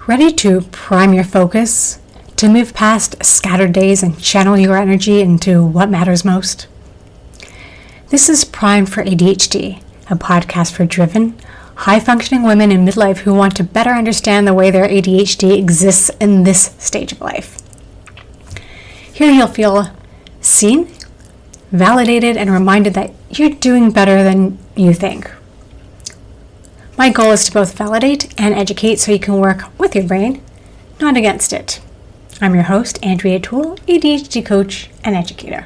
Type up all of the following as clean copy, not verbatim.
Ready to prime your focus, to move past scattered days and channel your energy into what matters most? This is Primed for ADHD, a podcast for driven, high-functioning women in midlife who want to better understand the way their ADHD exists in this stage of life. Here you'll feel seen, validated, and reminded that you're doing better than you think. My goal is to both validate and educate so you can work with your brain, not against it. I'm your host, Andrea Toole, ADHD coach and educator.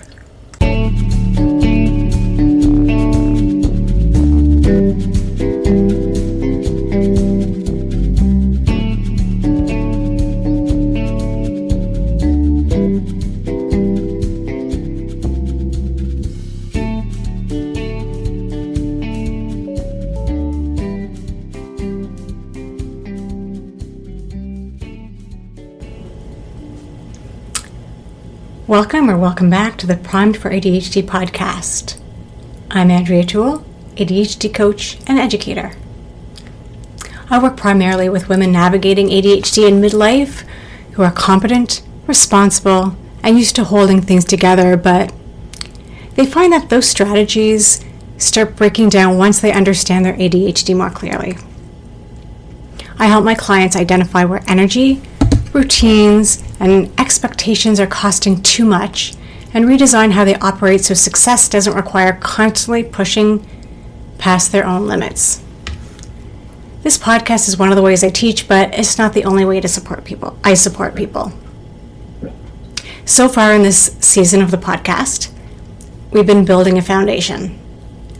Welcome back to the Primed for ADHD podcast. I'm Andrea Toole, ADHD coach and educator. I work primarily with women navigating ADHD in midlife who are competent, responsible, and used to holding things together, but they find that those strategies start breaking down once they understand their ADHD more clearly. I help my clients identify where energy, routines, and expectations are costing too much and redesign how they operate so success doesn't require constantly pushing past their own limits. This podcast is one of the ways I teach, but it's not the only way to support people. I support people. So far in this season of the podcast, we've been building a foundation.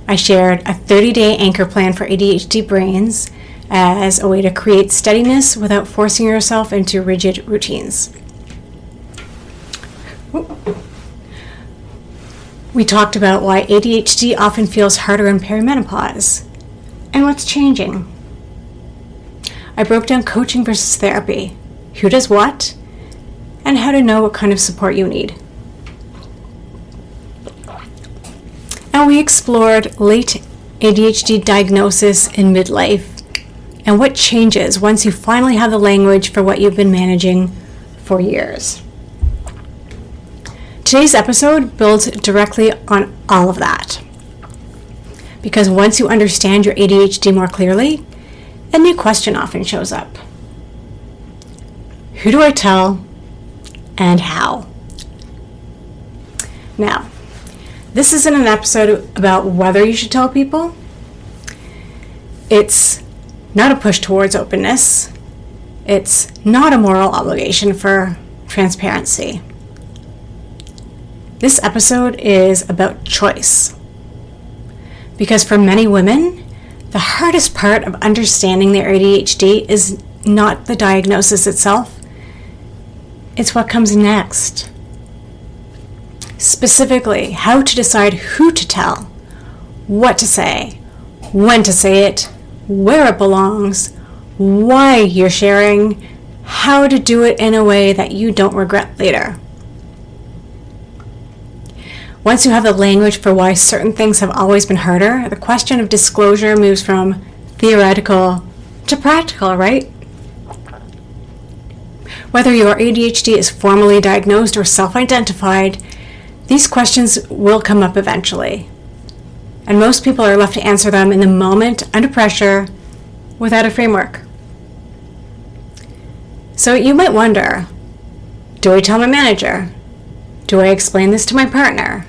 I shared a 30-day anchor plan for ADHD brains as a way to create steadiness without forcing yourself into rigid routines. We talked about why ADHD often feels harder in perimenopause and what's changing. I broke down coaching versus therapy, who does what, and how to know what kind of support you need. And we explored late ADHD diagnosis in midlife and what changes once you finally have the language for what you've been managing for years. Today's episode builds directly on all of that. Because once you understand your ADHD more clearly, a new question often shows up. Who do I tell and how? Now, this isn't an episode about whether you should tell people. It's not a push towards openness. It's not a moral obligation for transparency. This episode is about choice. Because for many women, the hardest part of understanding their ADHD is not the diagnosis itself. It's what comes next. Specifically, how to decide who to tell, what to say, when to say it, where it belongs, why you're sharing, how to do it in a way that you don't regret later. Once you have the language for why certain things have always been harder, the question of disclosure moves from theoretical to practical, right? Whether your ADHD is formally diagnosed or self-identified, these questions will come up eventually. And most people are left to answer them in the moment, under pressure, without a framework. So you might wonder, do I tell my manager? Do I explain this to my partner?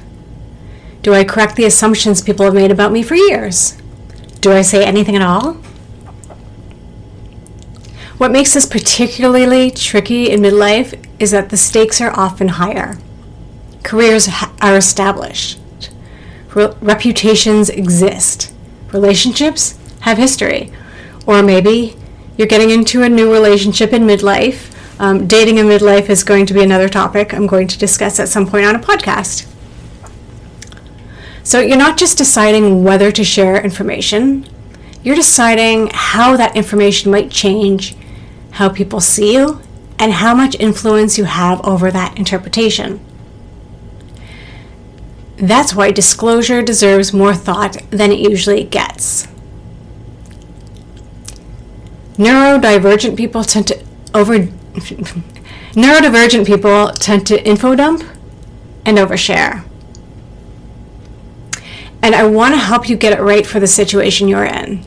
Do I correct the assumptions people have made about me for years? Do I say anything at all? What makes this particularly tricky in midlife is that the stakes are often higher. Careers are established. Reputations exist. Relationships have history. Or maybe you're getting into a new relationship in midlife. Dating in midlife is going to be another topic I'm going to discuss at some point on a podcast. So you're not just deciding whether to share information, you're deciding how that information might change how people see you and how much influence you have over that interpretation. That's why disclosure deserves more thought than it usually gets. Neurodivergent people tend to neurodivergent people tend to info dump and overshare. And I want to help you get it right for the situation you're in.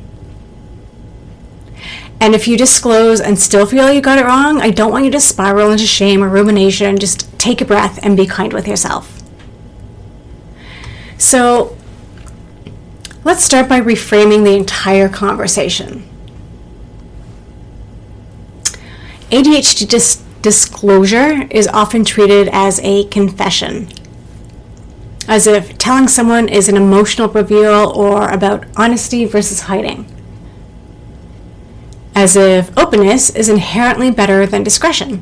And if you disclose and still feel you got it wrong, I don't want you to spiral into shame or rumination. Just take a breath and be kind with yourself. So let's start by reframing the entire conversation. ADHD disclosure is often treated as a confession, as if telling someone is an emotional reveal or about honesty versus hiding, as if openness is inherently better than discretion,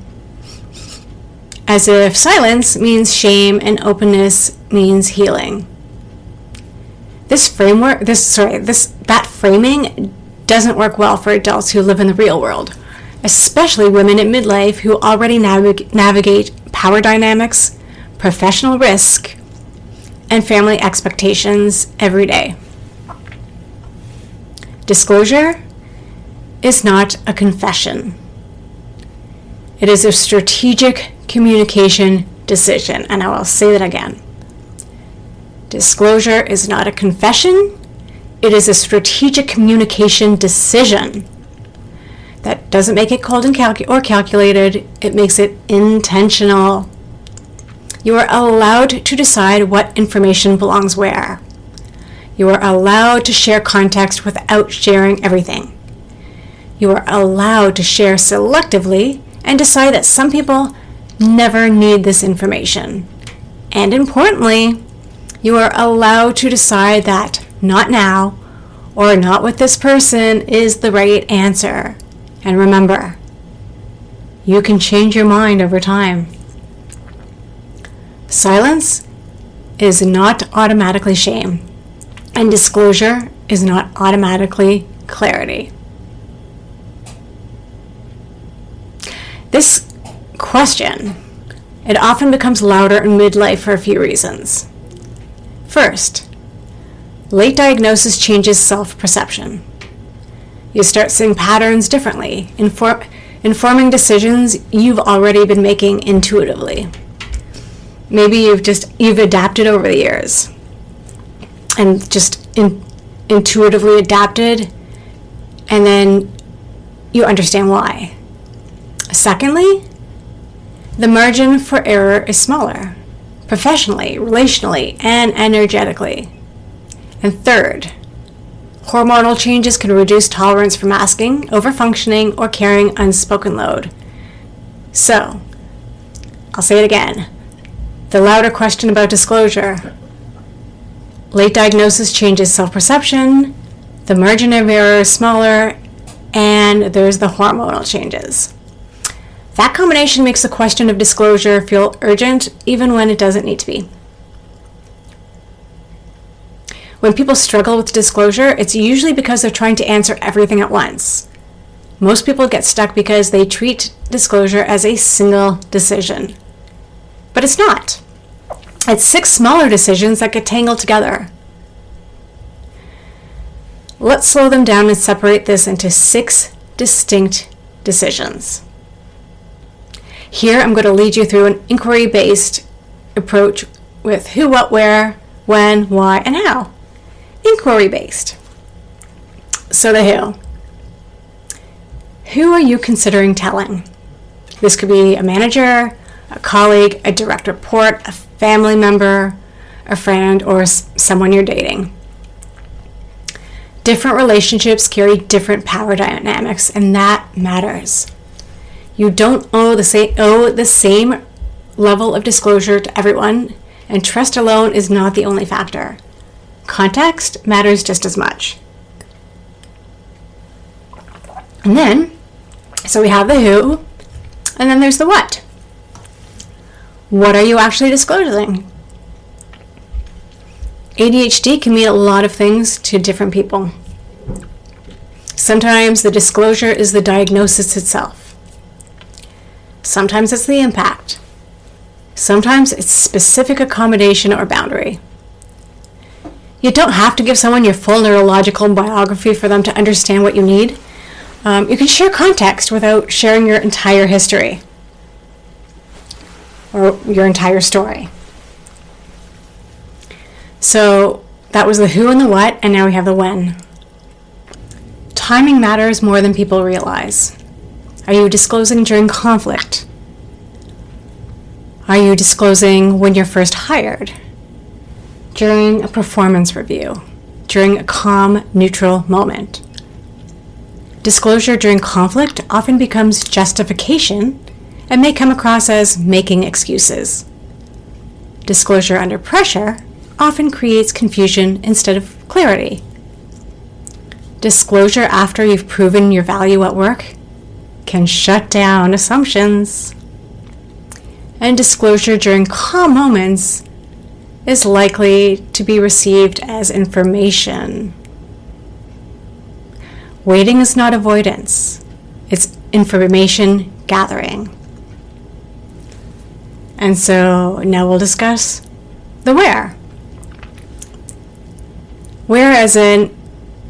as if silence means shame and openness means healing. That framing doesn't work well for adults who live in the real world, especially women at midlife who already navigate power dynamics, professional risk, and family expectations every day. Disclosure is not a confession. It is a strategic communication decision, and I will say that again. Disclosure is not a confession. It is a strategic communication decision. That doesn't make it cold and calculated. It makes it intentional. You are allowed to decide what information belongs where. You are allowed to share context without sharing everything. You are allowed to share selectively and decide that some people never need this information. And importantly, you are allowed to decide that not now or not with this person is the right answer. And remember, you can change your mind over time. Silence is not automatically shame, and disclosure is not automatically clarity. This question, it often becomes louder in midlife for a few reasons. First, late diagnosis changes self-perception. You start seeing patterns differently, informing decisions you've already been making intuitively. Maybe you've adapted over the years and just intuitively adapted, and then you understand why. Secondly, the margin for error is smaller, professionally, relationally, and energetically. And third, hormonal changes can reduce tolerance for masking, overfunctioning, or carrying unspoken load. So, I'll say it again. The louder question about disclosure. Late diagnosis changes self-perception, the margin of error is smaller, and there's the hormonal changes. That combination makes the question of disclosure feel urgent even when it doesn't need to be. When people struggle with disclosure, it's usually because they're trying to answer everything at once. Most people get stuck because they treat disclosure as a single decision. But it's not. It's 6 smaller decisions that get tangled together. Let's slow them down and separate this into 6 distinct decisions. Here, I'm going to lead you through an inquiry-based approach with who, what, where, when, why, and how. Inquiry-based. So the who. Who are you considering telling? This could be a manager, a colleague, a direct report, a family member, a friend, or someone you're dating. Different relationships carry different power dynamics, and that matters. You don't owe the same level of disclosure to everyone, and trust alone is not the only factor. Context matters just as much. And then, so we have the who, and then there's the what. What are you actually disclosing? ADHD can mean a lot of things to different people. Sometimes the disclosure is the diagnosis itself. Sometimes it's the impact. Sometimes it's specific accommodation or boundary. You don't have to give someone your full neurological biography for them to understand what you need. You can share context without sharing your entire history or your entire story. So that was the who and the what, and now we have the when. Timing matters more than people realize. Are you disclosing during conflict? Are you disclosing when you're first hired? During a performance review? During a calm, neutral moment? Disclosure during conflict often becomes justification and may come across as making excuses. Disclosure under pressure often creates confusion instead of clarity. Disclosure after you've proven your value at work can shut down assumptions. And disclosure during calm moments is likely to be received as information. Waiting is not avoidance, it's information gathering. And so now we'll discuss the where. Where as in,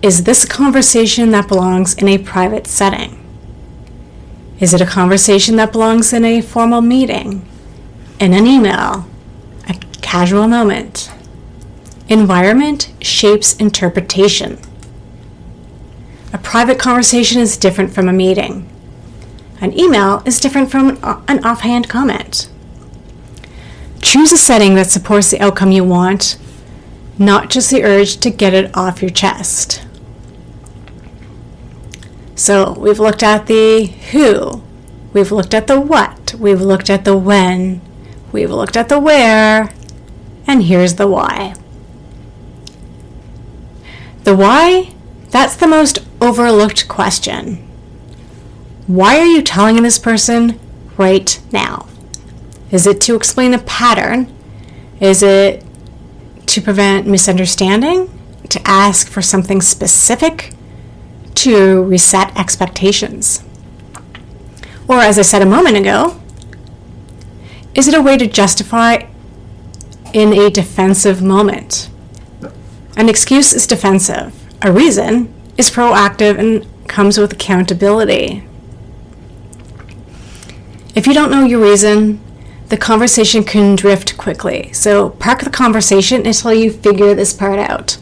is this a conversation that belongs in a private setting? Is it a conversation that belongs in a formal meeting, in an email, a casual moment? Environment shapes interpretation. A private conversation is different from a meeting. An email is different from an offhand comment. Choose a setting that supports the outcome you want, not just the urge to get it off your chest. So we've looked at the who, we've looked at the what, we've looked at the when, we've looked at the where, and here's the why. The why, that's the most overlooked question. Why are you telling this person right now? Is it to explain a pattern? Is it to prevent misunderstanding? To ask for something specific? To reset expectations? Or as I said a moment ago, is it a way to justify in a defensive moment? An excuse is defensive. A reason is proactive and comes with accountability. If you don't know your reason, the conversation can drift quickly. So park the conversation until you figure this part out.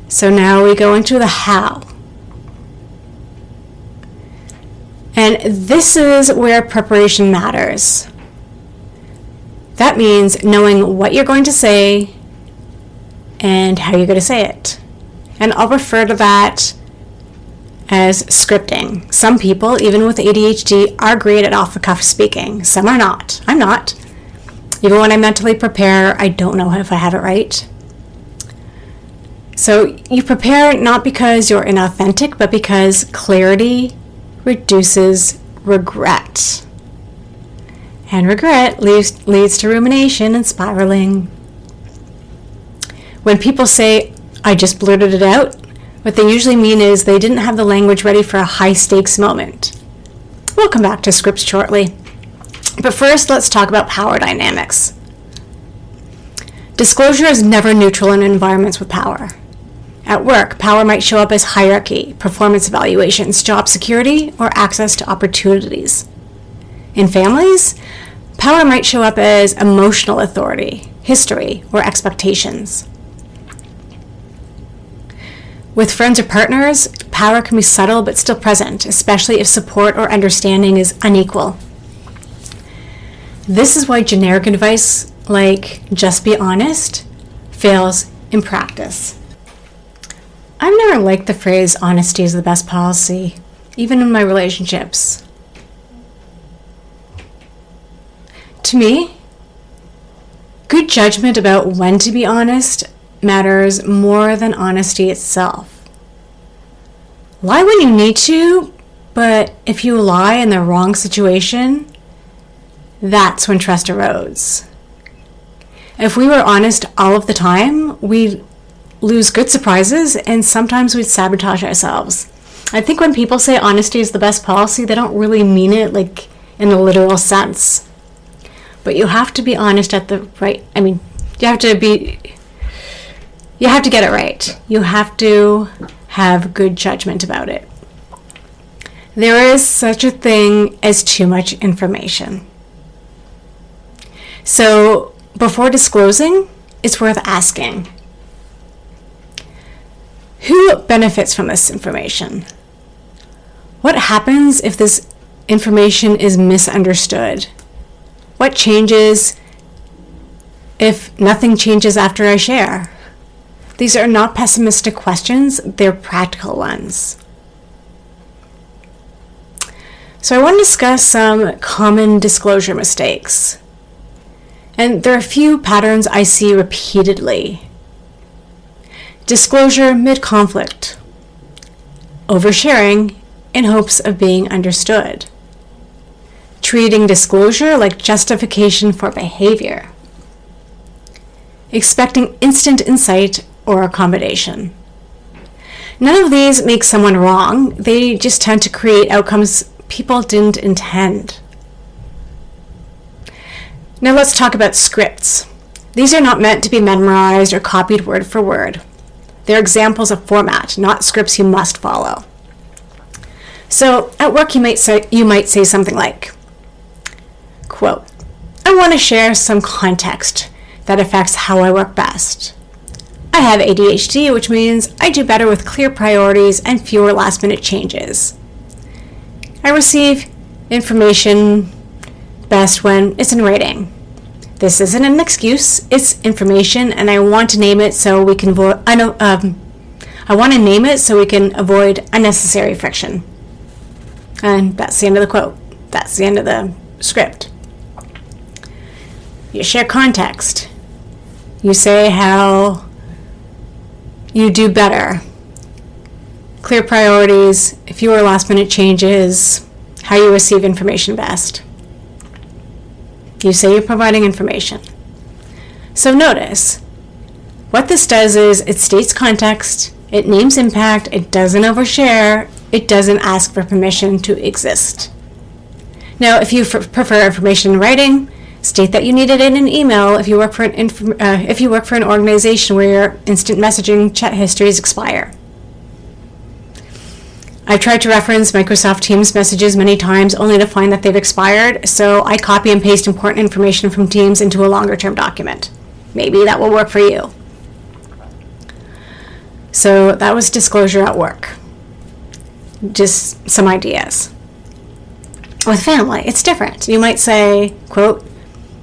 So now we go into the how. And this is where preparation matters. That means knowing what you're going to say and how you're going to say it. And I'll refer to that as scripting. Some people, even with ADHD, are great at off-the-cuff speaking. Some are not. I'm not. Even when I mentally prepare, I don't know if I have it right. So you prepare not because you're inauthentic, but because clarity reduces regret. And regret leads to rumination and spiraling. When people say, I just blurted it out, what they usually mean is they didn't have the language ready for a high-stakes moment. We'll come back to scripts shortly. But first, let's talk about power dynamics. Disclosure is never neutral in environments with power. At work, power might show up as hierarchy, performance evaluations, job security, or access to opportunities. In families, power might show up as emotional authority, history, or expectations. With friends or partners, power can be subtle but still present, especially if support or understanding is unequal. This is why generic advice like just be honest fails in practice. I've never liked the phrase honesty is the best policy, even in my relationships. To me, good judgment about when to be honest matters more than honesty itself. Lie when you need to, but if you lie in the wrong situation, that's when trust erodes. If we were honest all of the time, we'd lose good surprises and sometimes we'd sabotage ourselves. I think when people say honesty is the best policy, they don't really mean it like in a literal sense. But you have to be honest at the right, you have to be You have to get it right. You have to have good judgment about it. There is such a thing as too much information. So before disclosing, it's worth asking, who benefits from this information? What happens if this information is misunderstood? What changes if nothing changes after I share? These are not pessimistic questions, they're practical ones. So I want to discuss some common disclosure mistakes. And there are a few patterns I see repeatedly. Disclosure mid-conflict. Oversharing in hopes of being understood. Treating disclosure like justification for behavior. Expecting instant insight or accommodation. None of these make someone wrong. They just tend to create outcomes people didn't intend. Now let's talk about scripts. These are not meant to be memorized or copied word for word. They're examples of format, not scripts you must follow. So at work you might say something like, quote, I want to share some context that affects how I work best. I have ADHD, which means I do better with clear priorities and fewer last-minute changes. I receive information best when it's in writing. This isn't an excuse, it's information, and I want to name it so we can avoid unnecessary friction. And that's the end of the quote. That's the end of the script. You share context. You say how you do better. Clear priorities, fewer last-minute changes, how you receive information best. You say you're providing information. So notice, what this does is it states context, it names impact, it doesn't overshare, it doesn't ask for permission to exist. Now, if you prefer information in writing, state that you need it in an email if you work for an organization where your instant messaging chat histories expire. I've tried to reference Microsoft Teams messages many times only to find that they've expired, so I copy and paste important information from Teams into a longer-term document. Maybe that will work for you. So that was disclosure at work. Just some ideas. With family, it's different. You might say, quote,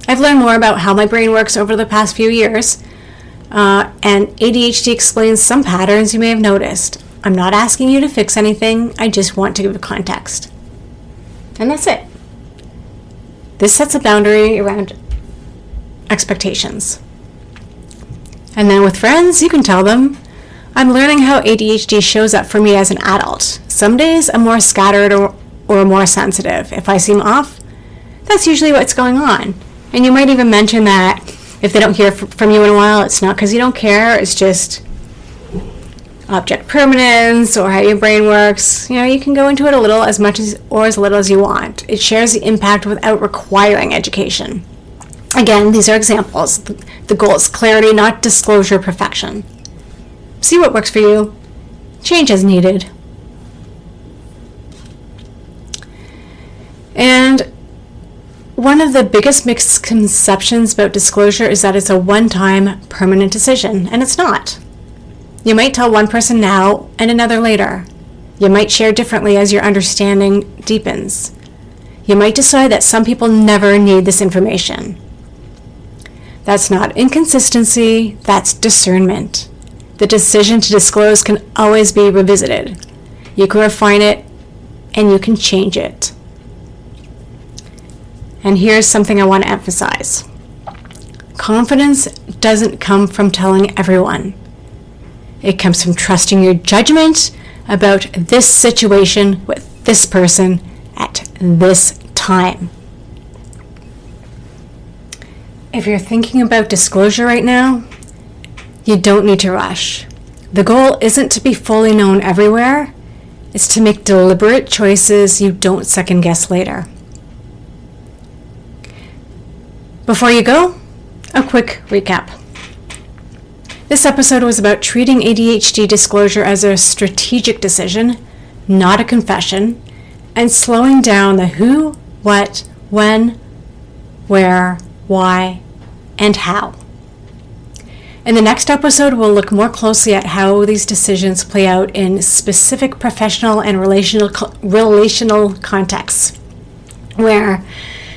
I've learned more about how my brain works over the past few years, and ADHD explains some patterns you may have noticed. I'm not asking you to fix anything, I just want to give context. And that's it. This sets a boundary around expectations. And then with friends, you can tell them, I'm learning how ADHD shows up for me as an adult. Some days I'm more scattered or more sensitive. If I seem off, that's usually what's going on. And you might even mention that if they don't hear from you in a while, it's not because you don't care, it's just object permanence or how your brain works. You can go into it a little, as much as or as little as you want. It shares the impact without requiring education. Again, these are examples. The goal is clarity, not disclosure perfection. See what works for you. Change as needed. And one of the biggest misconceptions about disclosure is that it's a one-time permanent decision, and it's not. You might tell one person now and another later. You might share differently as your understanding deepens. You might decide that some people never need this information. That's not inconsistency, that's discernment. The decision to disclose can always be revisited. You can refine it and you can change it. And here's something I want to emphasize. Confidence doesn't come from telling everyone. It comes from trusting your judgment about this situation with this person at this time. If you're thinking about disclosure right now, you don't need to rush. The goal isn't to be fully known everywhere. It's to make deliberate choices you don't second guess later. Before you go, a quick recap. This episode was about treating ADHD disclosure as a strategic decision, not a confession, and slowing down the who, what, when, where, why, and how. In the next episode, we'll look more closely at how these decisions play out in specific professional and relational contexts, where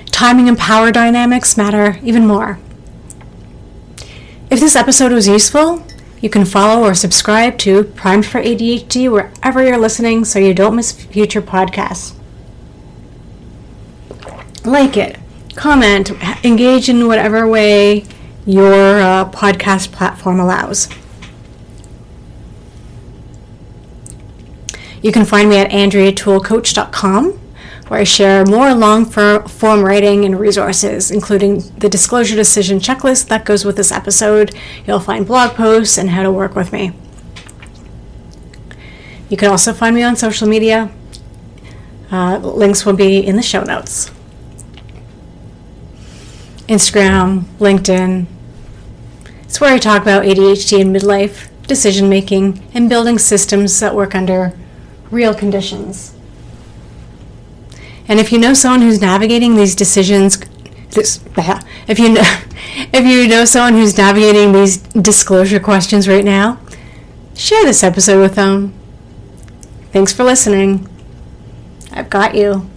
timing and power dynamics matter even more. If this episode was useful, you can follow or subscribe to Primed for ADHD wherever you're listening so you don't miss future podcasts. Like it, comment, engage in whatever way your podcast platform allows. You can find me at andreatoolcoach.com, where I share more long-form writing and resources, including the disclosure decision checklist that goes with this episode. You'll find blog posts and how to work with me. You can also find me on social media. Links will be in the show notes. Instagram, LinkedIn. It's where I talk about ADHD and midlife, decision-making, and building systems that work under real conditions. And if you know someone who's navigating these decisions, if you know someone who's navigating these disclosure questions right now, share this episode with them. Thanks for listening. I've got you.